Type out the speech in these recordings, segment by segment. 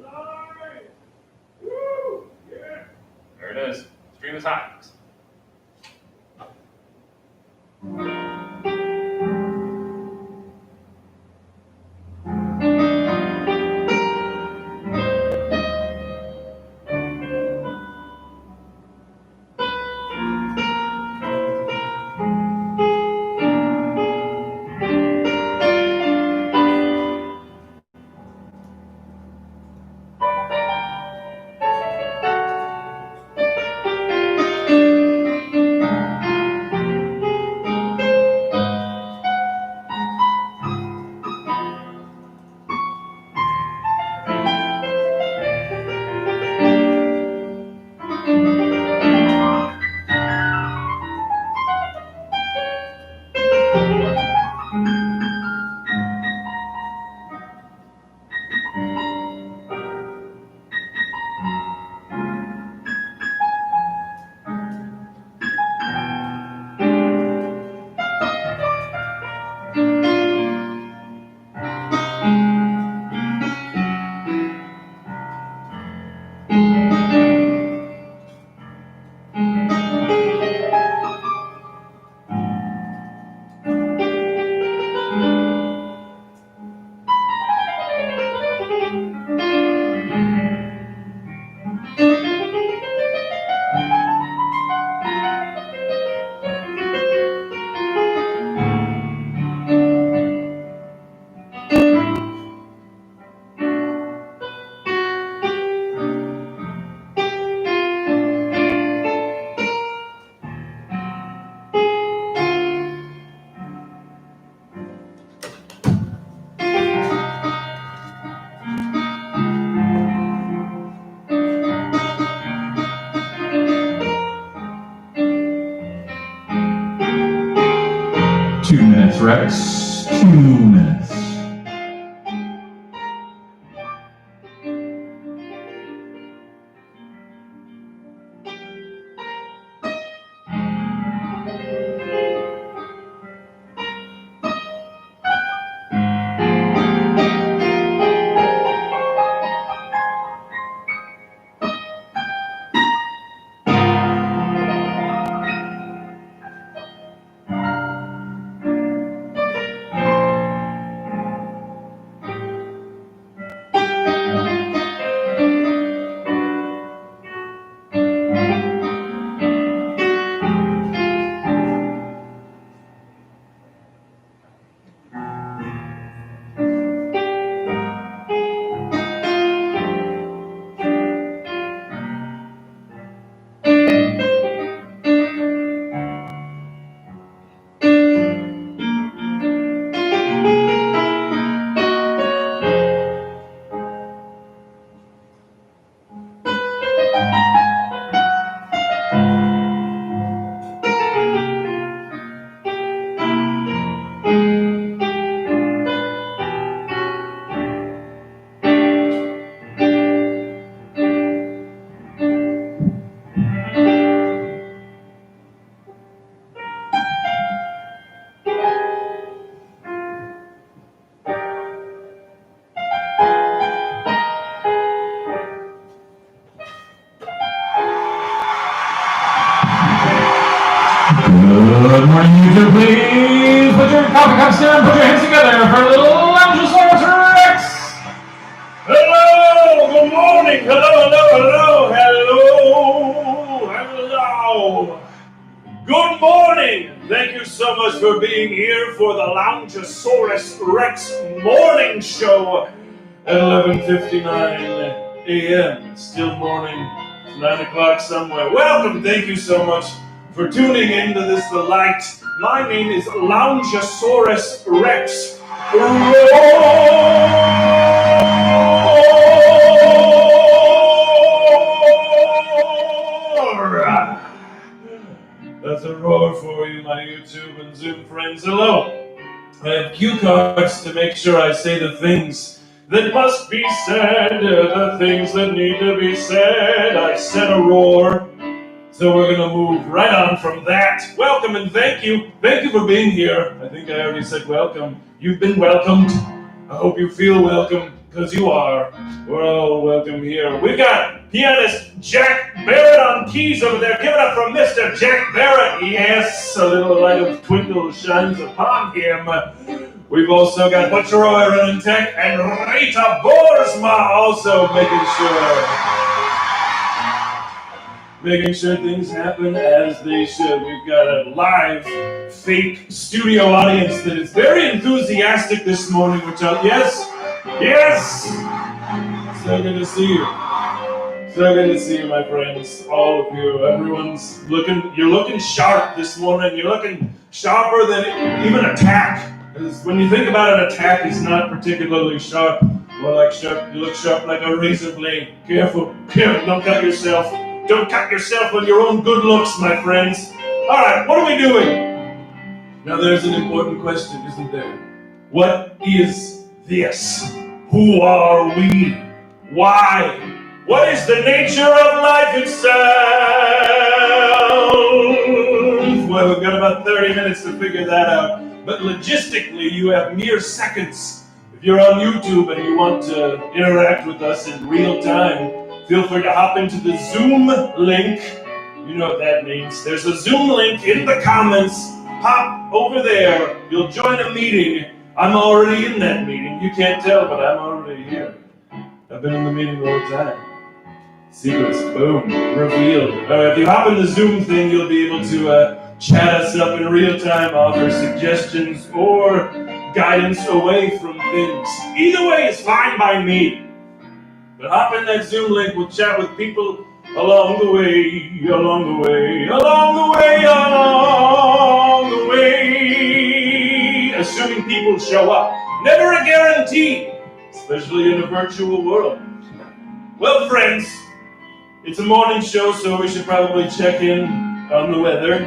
Live! Woo! Yeah! There it is. Stream is hot. Rex, 2 minutes. Good morning, YouTube. Please put your coffee cups down, put your hands together for a little Lounge-asaurus Rex. Hello! Good morning! Hello! Good morning! Thank you so much for being here for the Lounge-asaurus Rex morning show at 11:59 a.m. Still morning, 9 o'clock somewhere. Welcome, thank you so much for tuning into this delight. My name is Lounge-asaurus Rex. Roar! That's a roar for you, my YouTube and Zoom friends. Hello. I have cue cards to make sure I say the things that must be said, the things that need to be said. I said a roar. So we're going to move right on from that. Welcome and thank you. Thank you for being here. I think I already said welcome. You've been welcomed. I hope you feel welcome. because you are. We're all welcome here. We've got pianist Jack Barrett on keys over there. Give it up for Mr. Jack Barrett. Yes, a little light of twinkle shines upon him. We've also got Butcher Roy running tech and Rita Boersma also making sure things happen as they should. We've got a live, fake studio audience that is very enthusiastic this morning, which yes, so good to see you. So good to see you, my friends, all of you. Everyone's you're looking sharp this morning. You're looking sharper than even attack. Because when you think about it, attack is not particularly sharp. More like sharp, you look sharp like a razor blade. Careful, don't cut yourself. Don't cut yourself on your own good looks, my friends. All right, what are we doing? Now there's an important question, isn't there? What is this? Who are we? Why? What is the nature of life itself? Well, we've got about 30 minutes to figure that out. But logistically, you have mere seconds. If you're on YouTube and you want to interact with us in real time, feel free to hop into the Zoom link. You know what that means. There's a Zoom link in the comments. Hop over there. You'll join a meeting. I'm already in that meeting. You can't tell, but I'm already here. I've been in the meeting the whole time. Secrets, boom, revealed. If you hop in the Zoom thing, you'll be able to chat us up in real time, offer suggestions or guidance away from things. Either way is fine by me. But hop in that Zoom link, we'll chat with people along the way, along the way, along the way, along the way. Assuming people show up. Never a guarantee, especially in a virtual world. Well, friends, it's a morning show, so we should probably check in on the weather.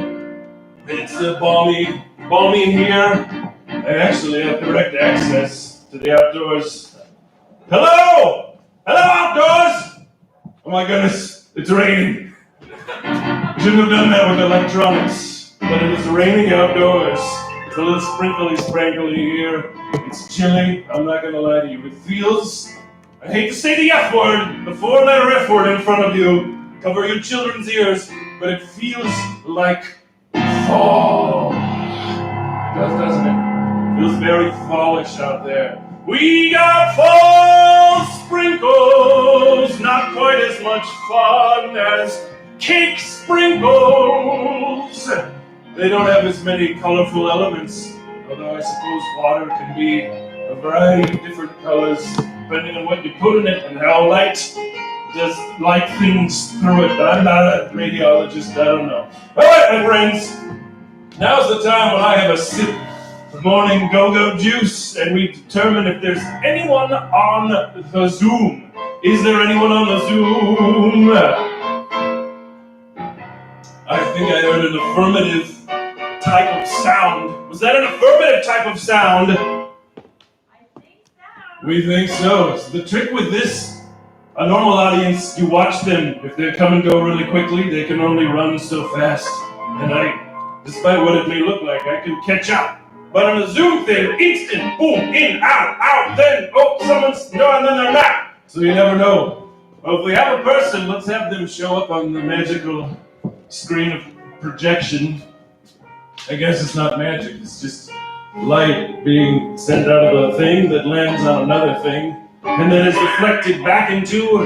It's balmy here. I actually have direct access to the outdoors. Hello! Hello, outdoors! Oh my goodness, it's raining. Shouldn't have done that with electronics, but it is raining outdoors. It's a little sprinkly here. It's chilly, I'm not gonna lie to you. It feels, I hate to say the F word, the 4-letter F word in front of you. Cover your children's ears, but it feels like fall. It does, doesn't it? It feels very fallish out there. We got fall sprinkles, not quite as much fun as cake sprinkles. They don't have as many colorful elements, although I suppose water can be a variety of different colors depending on what you put in it and how light does light things through it. I'm not a radiologist, I don't know. All right, my friends, now's the time when I have a sip of morning go-go juice and we determine if there's anyone on the Zoom. Is there anyone on the Zoom? I think I heard an affirmative type of sound. Was that an affirmative type of sound? I think so. We think so. So the trick with this, a normal audience, you watch them. If they come and go really quickly, they can only run so fast. And despite what it may look like, I can catch up. But on a Zoom thing, instant, boom, in, out, then, someone's, no, and then they're not. So you never know. Well, if we have a person, let's have them show up on the magical screen of projection. I guess it's not magic, it's just light being sent out of a thing that lands on another thing, and then is reflected back into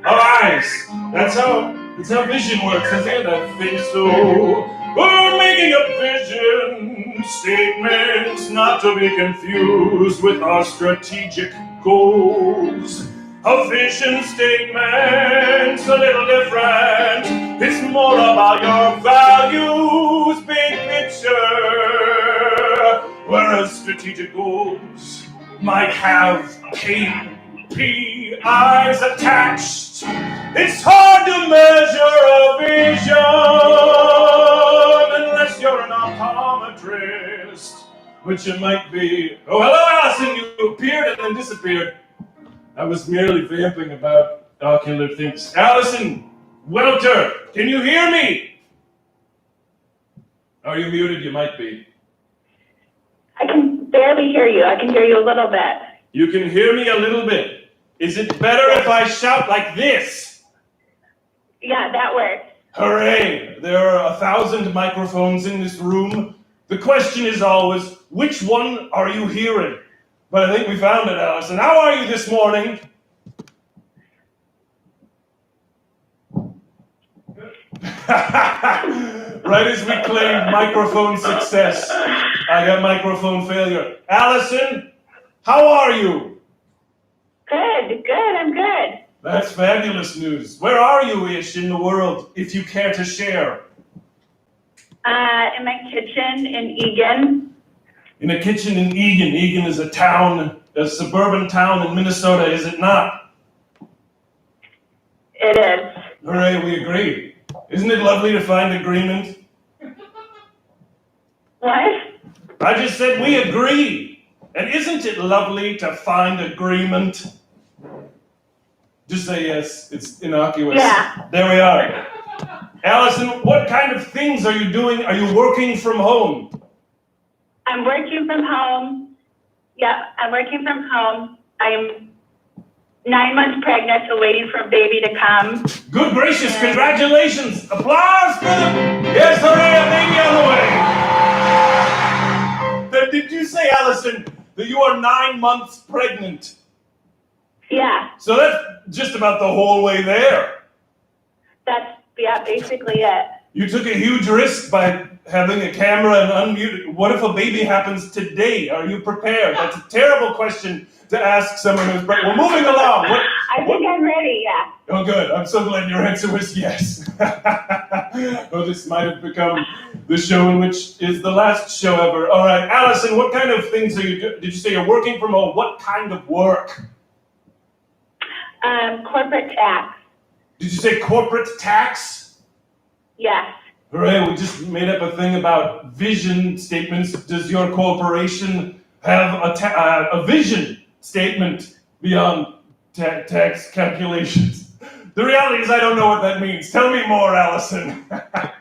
our eyes. That's how vision works, isn't it? I think so. We're making a vision statement, not to be confused with our strategic goals. A vision statement's a little different. It's more about your values, big picture. Whereas strategic goals might have KPIs attached. It's hard to measure a vision unless you're an optometrist, which it might be. Oh, hello, Allison, you appeared and then disappeared. I was merely vamping about ocular things. Allison Welter, can you hear me? Are you muted? You might be. I can barely hear you. I can hear you a little bit. You can hear me a little bit. Is it better if I shout like this? Yeah, that works. Hooray! There are 1,000 microphones in this room. The question is always, which one are you hearing? But I think we found it, Allison. How are you this morning? Right as we claimed microphone success, I got microphone failure. Allison, how are you? Good, I'm good. That's fabulous news. Where are you-ish in the world, if you care to share? In my kitchen in Egan. In a kitchen in Egan. Egan is a town, a suburban town in Minnesota, is it not? It is. Hooray, we agree. Isn't it lovely to find agreement? What? I just said we agree. And isn't it lovely to find agreement? Just say yes. It's innocuous. Yeah. There we are. Allison, what kind of things are you doing? Are you working from home? I'm working from home. Yeah, I'm working from home. I'm 9 months pregnant, so waiting for a baby to come. Good gracious, congratulations. Applause for them. Yes, hooray, a baby on the way. Did you say, Allison, that you are 9 months pregnant? Yeah. So that's just about the whole way there. That's, basically it. You took a huge risk by having a camera and unmuted. What if a baby happens today? Are you prepared? That's a terrible question to ask someone who's pregnant. We're moving along. I think I'm ready, yeah. Oh, good. I'm so glad your answer was yes. Well, this might have become the show in which is the last show ever. All right, Allison, what kind of things are you doing? Did you say you're working from home? What kind of work? Corporate tax. Did you say corporate tax? Yes. Hooray, we just made up a thing about vision statements. Does your corporation have a vision statement beyond tax calculations? The reality is I don't know what that means. Tell me more, Allison. I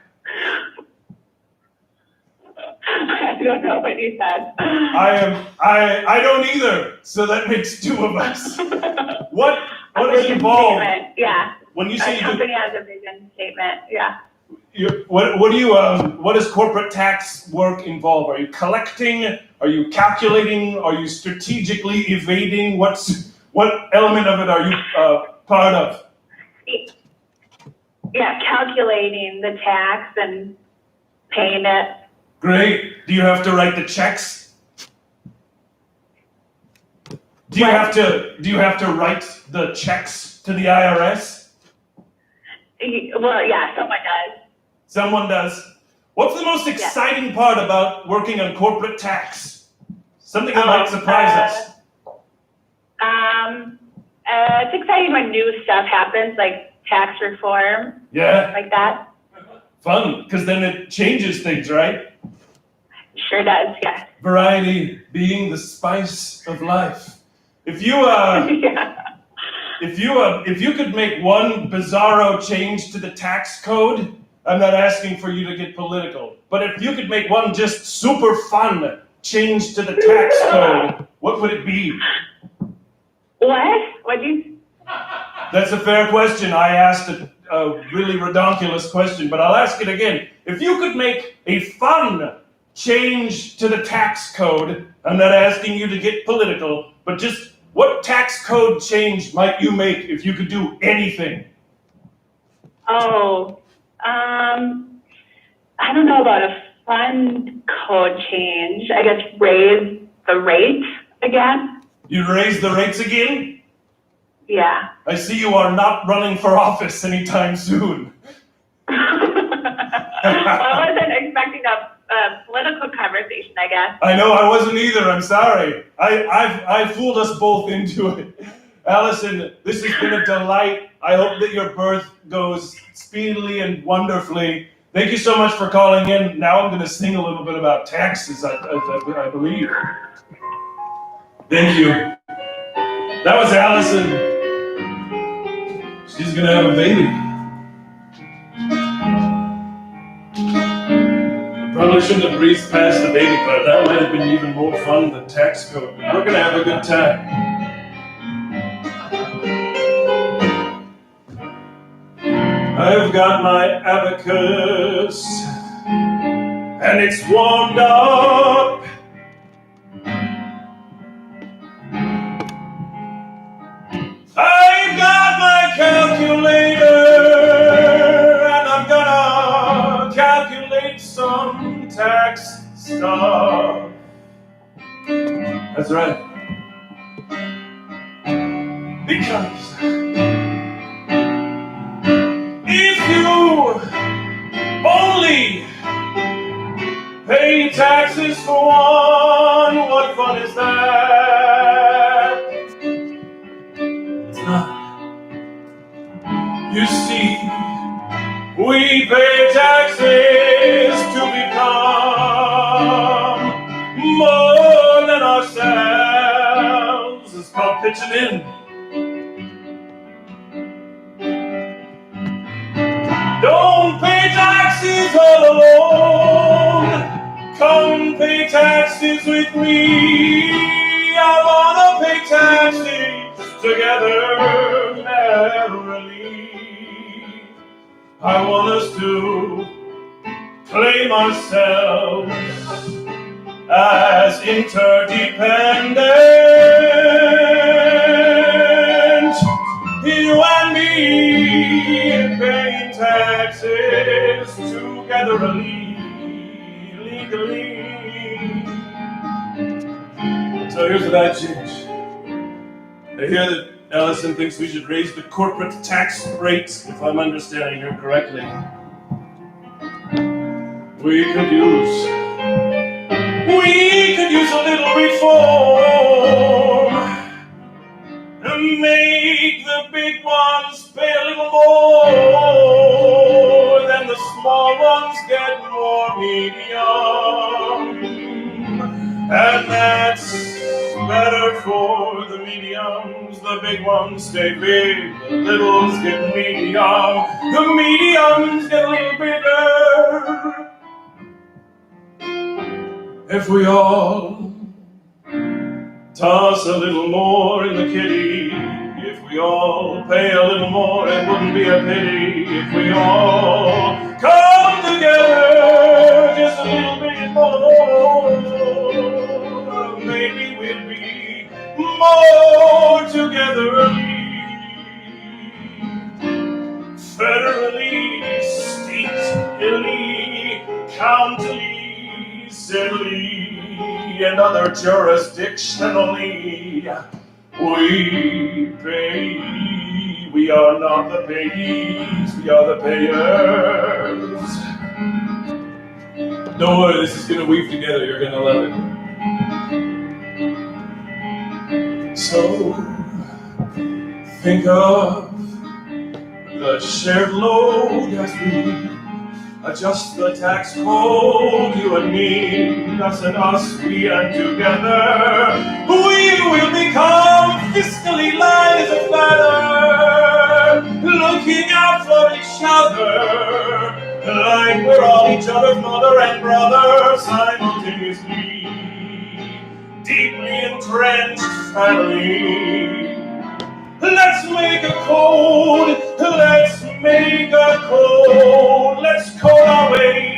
don't know what you said. I don't either, so that makes two of us. What is involved? Statement. Yeah. When you say a company has a vision statement, yeah. What does corporate tax work involve? Are you collecting? Are you calculating? Are you strategically evading? What element of it are you part of? Yeah, calculating the tax and paying it. Great. Do you have to write the checks? Do you have to write the checks to the IRS? Well, yeah, someone does. Someone does. What's the most exciting part about working on corporate tax? Something that might surprise us. It's exciting when new stuff happens, like tax reform. Yeah. Like that. Fun, because then it changes things, right? Sure does, yeah. Variety being the spice of life. If you if you could make one bizarro change to the tax code, I'm not asking for you to get political, but if you could make one just super fun change to the tax code, what would it be? What? What'd you? That's a fair question. I asked a really redonkulous question, but I'll ask it again. If you could make a fun change to the tax code, I'm not asking you to get political, but just what tax code change might you make if you could do anything? Oh, I don't know about a fund code change. I guess raise the rate again. You'd raise the rates again? Yeah. I see you are not running for office anytime soon. I wasn't expecting a political conversation, I guess. I know, I wasn't either. I'm sorry. I fooled us both into it. Allison, this has been a delight. I hope that your birth goes speedily and wonderfully. Thank you so much for calling in. Now I'm going to sing a little bit about taxes, I believe. Thank you. That was Allison. She's going to have a baby. Probably shouldn't have breezed past the baby part. That might have been even more fun than tax code. We're going to have a good time. I've got my abacus, and it's warmed up. I've got my calculator, and I'm gonna calculate some tax stuff. That's right. Because if you only pay taxes for one, what fun is that? It's not. You see, we pay taxes to become more than ourselves. It's called pitching in. Don't pay taxes all alone. Come pay taxes with me. I wanna pay taxes together merrily. I want us to claim ourselves as interdependent. You and me paying taxes togetherly, legally. So here's what I change. I hear that Allison thinks we should raise the corporate tax rates, if I'm understanding her correctly. We could use a little reform and make the big ones pay a little more, then the small ones get more medium. And that's better for the mediums. The big ones stay big, the littles get medium. The mediums get a little bigger. If we all toss a little more in the kitty, if we all pay a little more, it wouldn't be a pity. If we all come together just a little bit more, maybe we'll be more together, federally, stately, countily, citily, and other jurisdictionally. We pay, we are not the payees, we are the payers. Don't worry, this is gonna weave together, you're gonna love it. So, think of the shared load as we adjust the tax code, you and me, us and us, we and together, we will become fiscally light as a feather, looking out for each other, like we're all each other's mother and brother, simultaneously, deeply entrenched family. Let's make a code, let's make a code, let's code our way.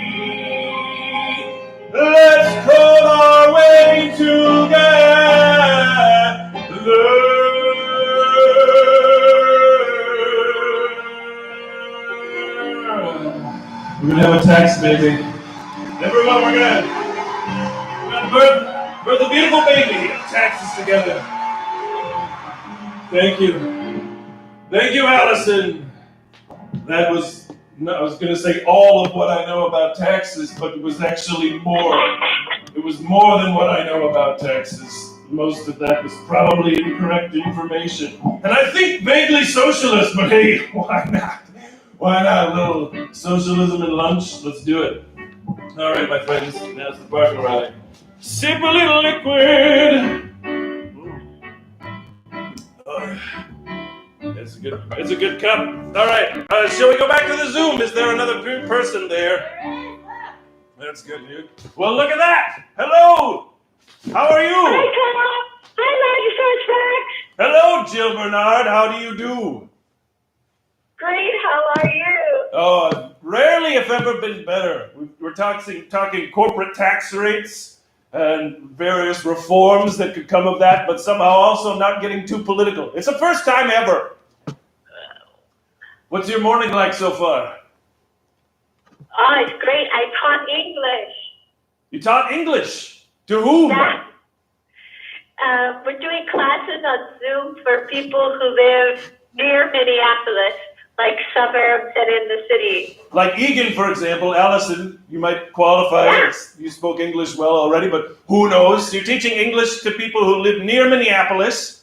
Let's code our way together. We're gonna have a tax baby. Everyone, we're gonna birth a beautiful baby of taxes together. Thank you. Thank you, Allison. That was, I was going to say all of what I know about taxes, but it was actually more. It was more than what I know about taxes. Most of that was probably incorrect information. And I think vaguely socialist, but hey, why not? Why not? A little socialism and lunch? Let's do it. All right, my friends, now's the part where I sip a little liquid. It's a good cup. All right, shall we go back to the Zoom? Is there another person there? That's good, dude. Well, look at that. Hello. How are you? Hi, Tom. Hi, LOUNGEASAURUS Rex. Hello, Jill Bernard. How do you do? Great. How are you? Oh, rarely if ever been better. We're talking corporate tax rates and various reforms that could come of that, but somehow also not getting too political. It's the first time ever. What's your morning like so far? Oh, it's great. I taught English. You taught English? To whom? Yeah. We're doing classes on Zoom for people who live near Minneapolis, like suburbs and in the city. Like Egan, for example, Allison, you might qualify. Yeah. You spoke English well already, but who knows? You're teaching English to people who live near Minneapolis.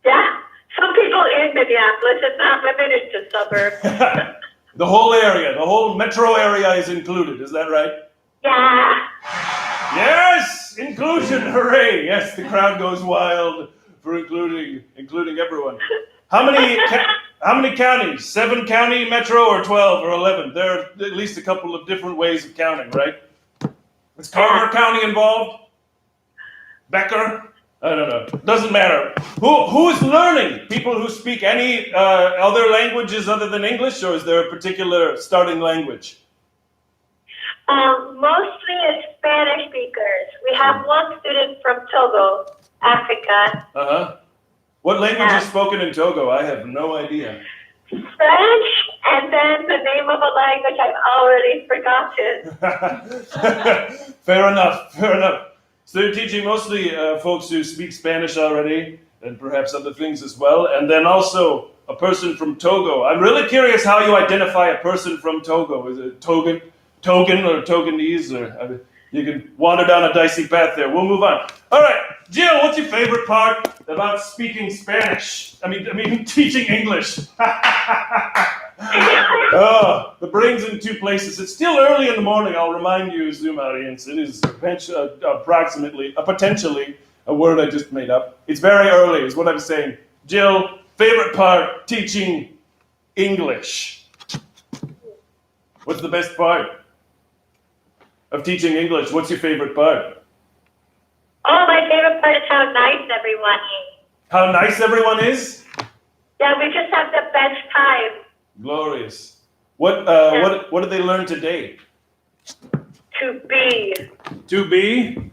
Yeah. Some people in Minneapolis, it's not limited to suburbs. The whole area, the whole metro area is included, is that right? Yeah. Yes! Inclusion, hooray! Yes, the crowd goes wild for including everyone. How many counties? 7 county metro or 12 or 11? There are at least a couple of different ways of counting, right? Is Carver County involved? Becker? I don't know. Doesn't matter. Who is learning? People who speak any other languages other than English, or is there a particular starting language? Mostly it's Spanish speakers. We have one student from Togo, Africa. Uh-huh. What language is spoken in Togo? I have no idea. French, and then the name of a language I've already forgotten. Fair enough. So you're teaching mostly folks who speak Spanish already, and perhaps other things as well, and then also a person from Togo. I'm really curious how you identify a person from Togo. Is it Togan or Toganese, or you can wander down a dicey path there. We'll move on. All right, Jill, what's your favorite part about speaking Spanish? I mean, teaching English. Oh, the brain's in 2 places. It's still early in the morning, I'll remind you, Zoom audience. It is potentially a word I just made up. It's very early, is what I'm saying. Jill, favorite part, teaching English. What's the best part of teaching English? What's your favorite part? Oh, my favorite part is how nice everyone is. How nice everyone is? Yeah, we just have the best time. Glorious. What did they learn today? To be. To be?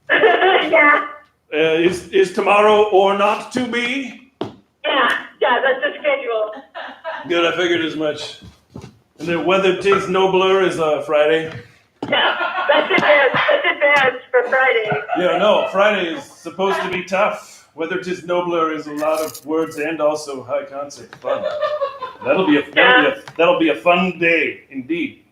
Yeah. Is tomorrow or not to be? Yeah, that's the schedule. Good, I figured as much. And the weather tastes nobler is Friday. Yeah, that's advanced for Friday. Yeah, no, Friday is supposed to be tough. Whether 'tis nobler is a lot of words and also high concept fun. That'll be a fun day indeed.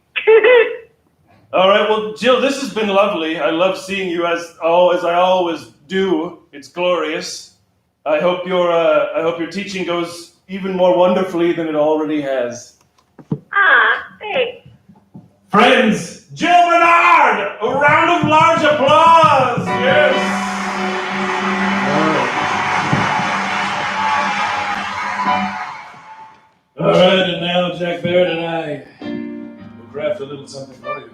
All right, well, Jill, this has been lovely. I love seeing you as I always do. It's glorious. I hope your teaching goes even more wonderfully than it already has. Thanks. Friends, Jill Renard, a round of large applause. Yes. All right, and now Jack Barrett and I will craft a little something for you.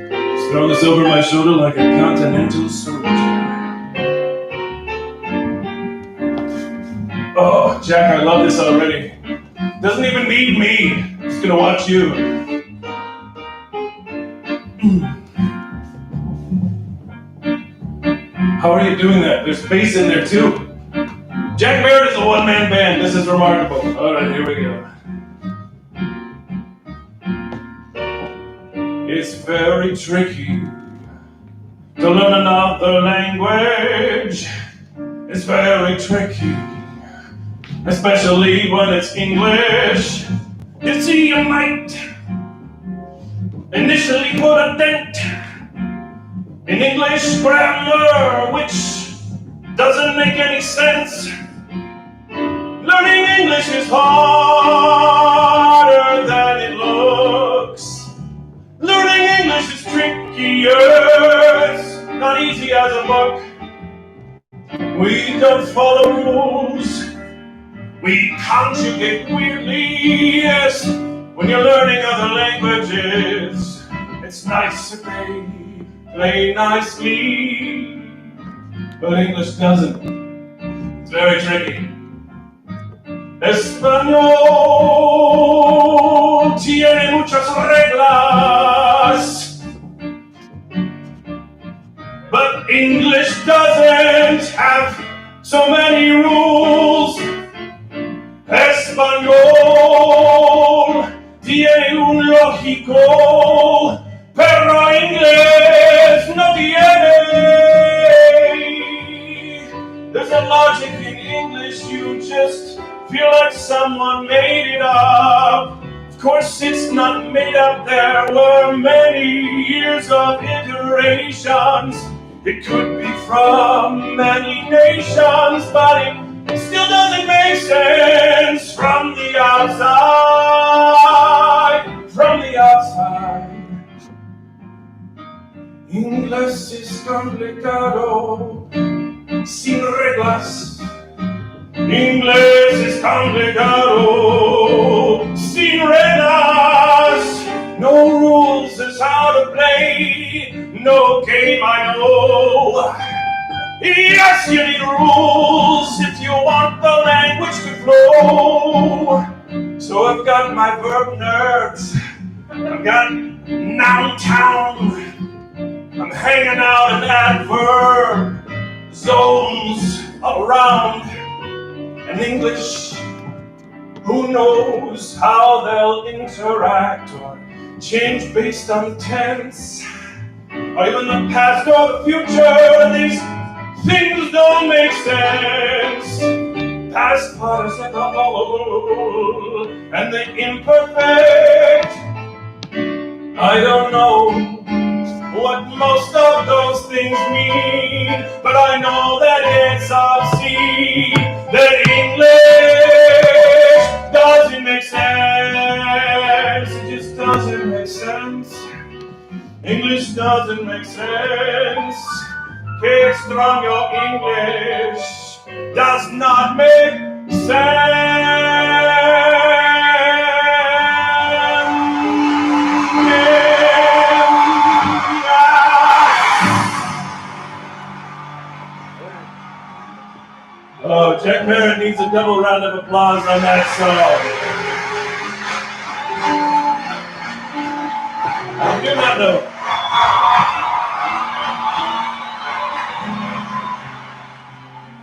Just throw this over my shoulder like a continental soldier. Oh, Jack, I love this already. Doesn't even need me. I'm just gonna watch you. How are you doing that? There's bass in there too. Jack Barrett is a one-man band. This is remarkable. All right, here we go. It's very tricky to learn another language. It's very tricky, especially when it's English. You see, you might initially put a dent in English grammar, which doesn't make any sense. Learning English is harder than it looks. Learning English is trickier. It's not easy as a book. We don't follow rules. We conjugate weirdly, yes. When you're learning other languages, it's nice to play nicely. But English doesn't. It's very tricky. Español tiene muchas reglas, but English doesn't have so many rules. Español tiene un lógico, pero inglés no tiene. There's a logic in English, you just feel like someone made it up. Of course it's not made up, there were many years of iterations. It could be from many nations, but it still doesn't make sense from the outside. From the outside. Inglés es complicado, sin reglas. Inglés es complicado, sin reglas. No rules is how to play, no game I know. Yes, you need rules if you want the language to flow. So I've got my verb nerds, I've got noun town, I'm hanging out in adverb zones all around. And English, who knows how they'll interact or change based on tense, or even the past or the future. These things don't make sense. Past participle and the imperfect. I don't know what most of those things mean, but I know that it's obscene that English doesn't make sense. It just doesn't make sense. English doesn't make sense. Que extraño English does not make sense. Oh, Jack Merritt needs a double round of applause on that song. I do not know.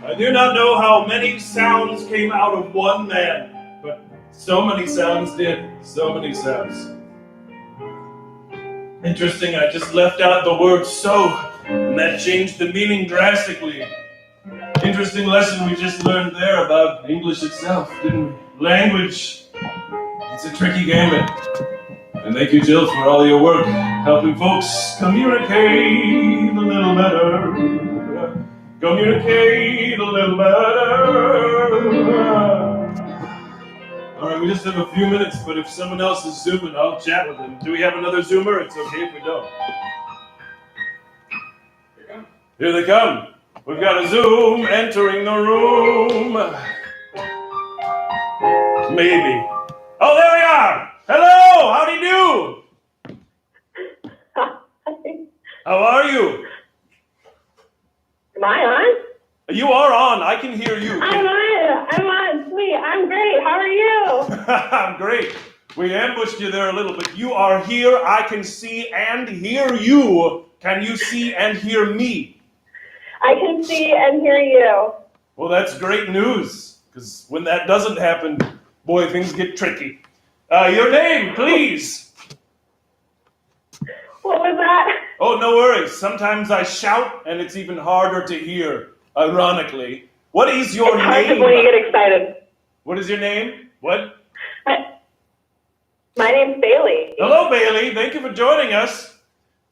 I do not know how many sounds came out of one man, but so many sounds did. So many sounds. Interesting, I just left out the word so, and that changed the meaning drastically. Interesting lesson we just learned there about English itself, didn't we? Language, it's a tricky game. And thank you, Jill, for all your work helping folks communicate a little better. Communicate a little better. All right, we just have a few minutes, but if someone else is zooming, I'll chat with them. Do we have another zoomer? It's okay if we don't. Here they come. We've got a Zoom entering the room. Maybe. Oh, there we are. Hello, how do you do? How are you? Am I on? You are on. I can hear you. I'm on. Sweet. I'm great. How are you? I'm great. We ambushed you there a little bit. You are here. I can see and hear you. Can you see and hear me? I can see and hear you. Well, that's great news, because when that doesn't happen, boy, things get tricky. Your name, please. What was that? Oh, no worries. Sometimes I shout, and it's even harder to hear, ironically. What is your It's hard name? to believe you get excited. What is your name? What? My name's Bailey. Hello, Bailey. Thank you for joining us.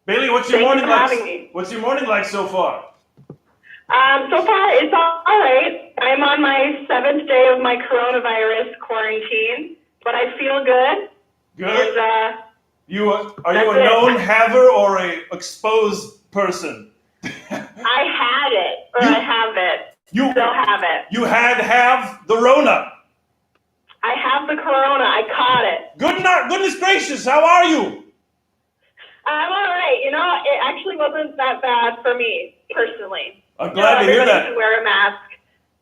Bailey, what's your Thank morning you for like? having me. What's your morning like so far? So far, it's all right. I'm on my 7th day of my coronavirus quarantine, but I feel good. Good. Are you a That's known it. haver or a exposed person? I had it, or I have it. You Still have it. You have the Rona. I have the corona. I caught it. Goodness gracious, how are you? I'm all right. You know, it actually wasn't that bad for me, personally. I'm glad to hear everybody that. should wear a mask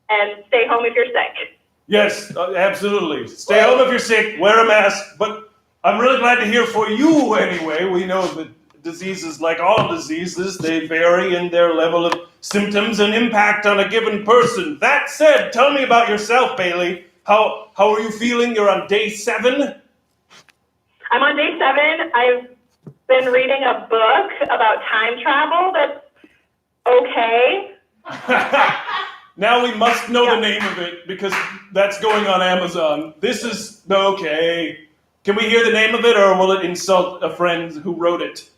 and stay home if you're sick. Yes, absolutely. Stay home if you're sick, wear a mask, but I'm really glad to hear for you anyway. We know that diseases, like all diseases, they vary in their level of symptoms and impact on a given person. That said, tell me about yourself, Bailey. How are you feeling? You're on day 7? I'm on day 7. I've been reading a book about time travel that's okay. Now we must know the name of it because that's going on Amazon. This is okay. Can we hear the name of it, or will it insult a friend who wrote it?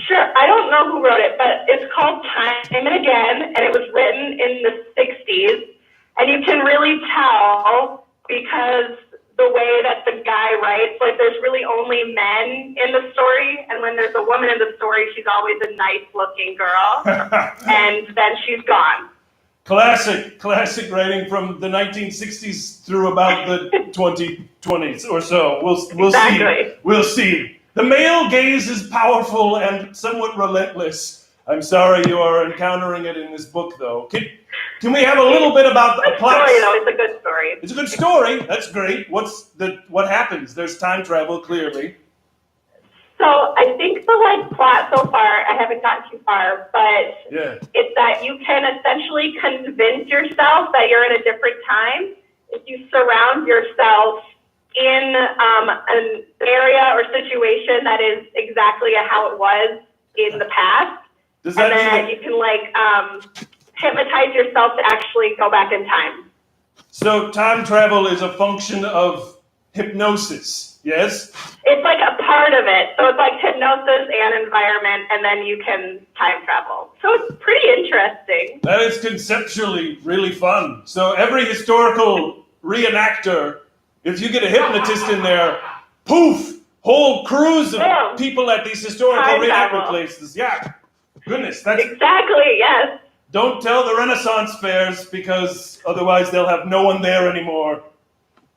Sure, I don't know who wrote it, but it's called Time and Again, and it was written in the 60s. And you can really tell because the way that the guy writes, like there's really only men in the story, and when there's a woman in the story, she's always a nice-looking girl, and then she's gone. Classic writing from the 1960s through about the 2020s or so. We'll Exactly. see. We'll see. The male gaze is powerful and somewhat relentless. I'm sorry you are encountering it in this book, though. Can we have a little bit about the plot? It's a good story. It's a good story. That's great. What happens? There's time travel, clearly. So I think the plot so far, I haven't gotten too far, but it's that you can essentially convince yourself that you're in a different time if you surround yourself in an area or situation that is exactly how it was in the past. Does that and then you can hypnotize yourself to actually go back in time. So time travel is a function of hypnosis, yes? It's like a part of it. So it's like hypnosis and environment, and then you can time travel. So it's pretty interesting. That is conceptually really fun. So every historical reenactor, if you get a hypnotist in there, poof, whole crews of people at these historical reenactment places. Yeah, goodness. That's exactly, yes. Don't tell the Renaissance fairs because otherwise they'll have no one there anymore.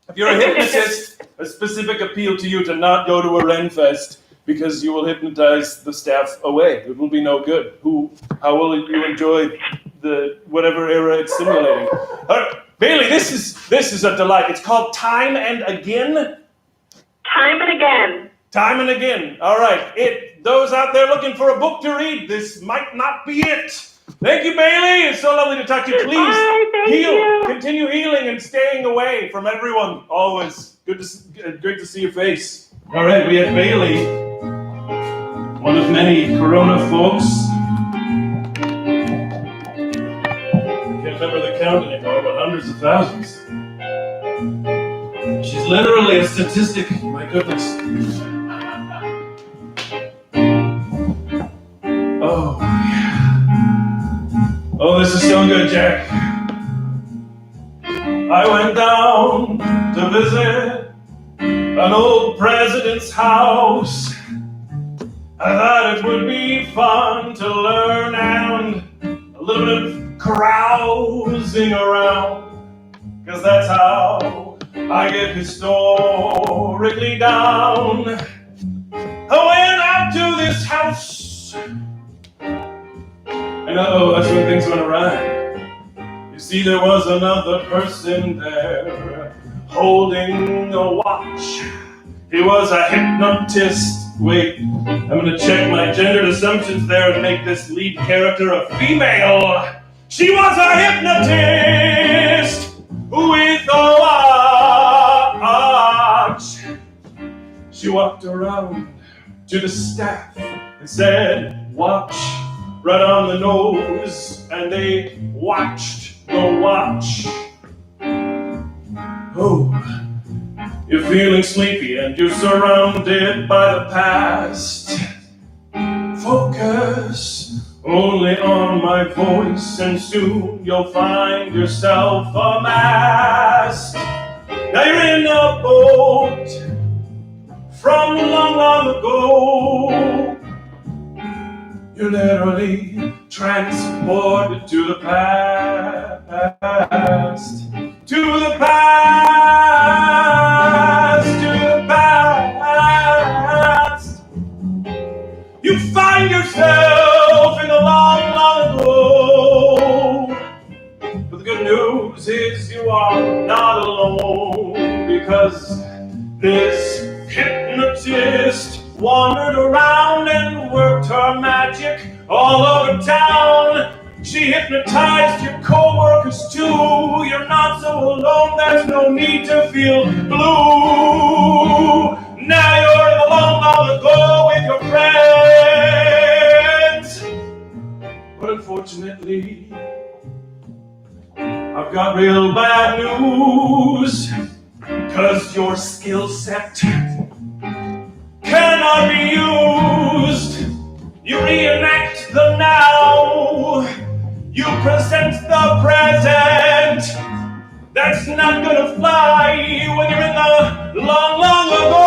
If you're a hypnotist, a specific appeal to you to not go to a Ren Fest because you will hypnotize the staff away. It will be no good. How will you enjoy the whatever era it's simulating? Bailey, this is a delight. It's called Time and Again. Time and Again. Time and Again. All right. Those out there looking for a book to read, this might not be it. Thank you, Bailey. It's so lovely to talk to you. Please thank you. Continue healing and staying away from everyone. Always great to see your face. All right, we have Bailey, one of many Corona folks. Can't remember the count anymore, but hundreds of thousands. She's literally a statistic. My goodness. Oh, yeah. Oh, this is so good, Jack. I went down to visit an old president's house. I thought it would be fun to learn and a little bit of carousing around, 'cause that's how I get historically down. I went out to this house, and that's when things went awry. You see, there was another person there, holding a watch. He was a hypnotist. Wait, I'm gonna check my gendered assumptions there and make this lead character a female. She was a hypnotist with a watch. She walked around to the staff and said, "Watch," right on the nose, and they watched the watch. Oh, you're feeling sleepy and you're surrounded by the past. Focus only on my voice and soon you'll find yourself a mast. Now you're in a boat from long, long ago. You're literally transported to the past. To the past, to the past. You find yourself in a long, long ago. But the good news news is you are not alone, because this hypnotist wandered around and worked her magic all over town. She hypnotized your co-workers too. You're not so alone, there's no need to feel blue. Now you're in the long ago with your friends. But unfortunately, I've got real bad news, 'cause your skill set cannot be used. You reenact the now, you present the present. That's not gonna fly when you're in the long, long ago.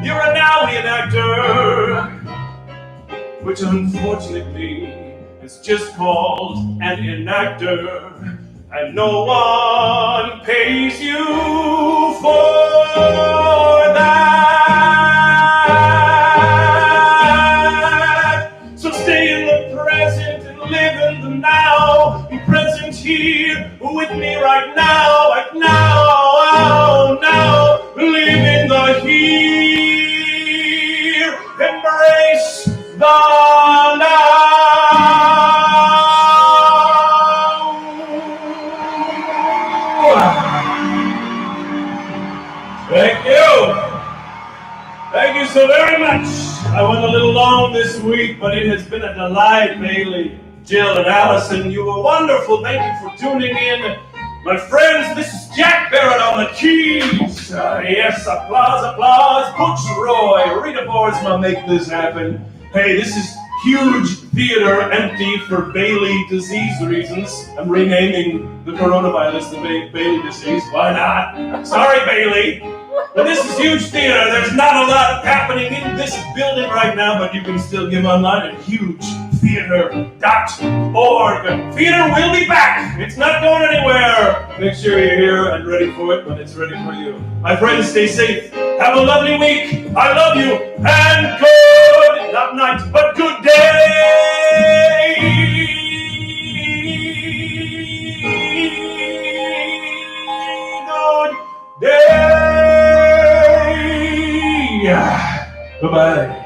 You're a now reenactor, which unfortunately is just called an enactor, and no one pays you for that. So stay in the present and live in the now. Be present here with me right now, like now, now. Live in the here, embrace the now. Thank you. Thank you so very much. I went a little long this week, but it has been a delight, Bailey, Jill, and Allison. You were wonderful. Thank you for tuning in. My friends, this is Jack Barrett on the keys. Yes, applause, applause. Butch Roy, Rita Borsma, make this happen. Hey, this is huge theater empty for Bailey disease reasons. I'm renaming the coronavirus the Bailey disease. Why not? Sorry, Bailey. But this is huge theater. There's not a lot happening in this building right now, but you can still give online at hugetheater.org. Theater will be back. It's not going anywhere. Make sure you're here and ready for it when it's ready for you. My friends, stay safe. Have a lovely week. I love you. And good, not night, but good day. Good day. Bye-bye.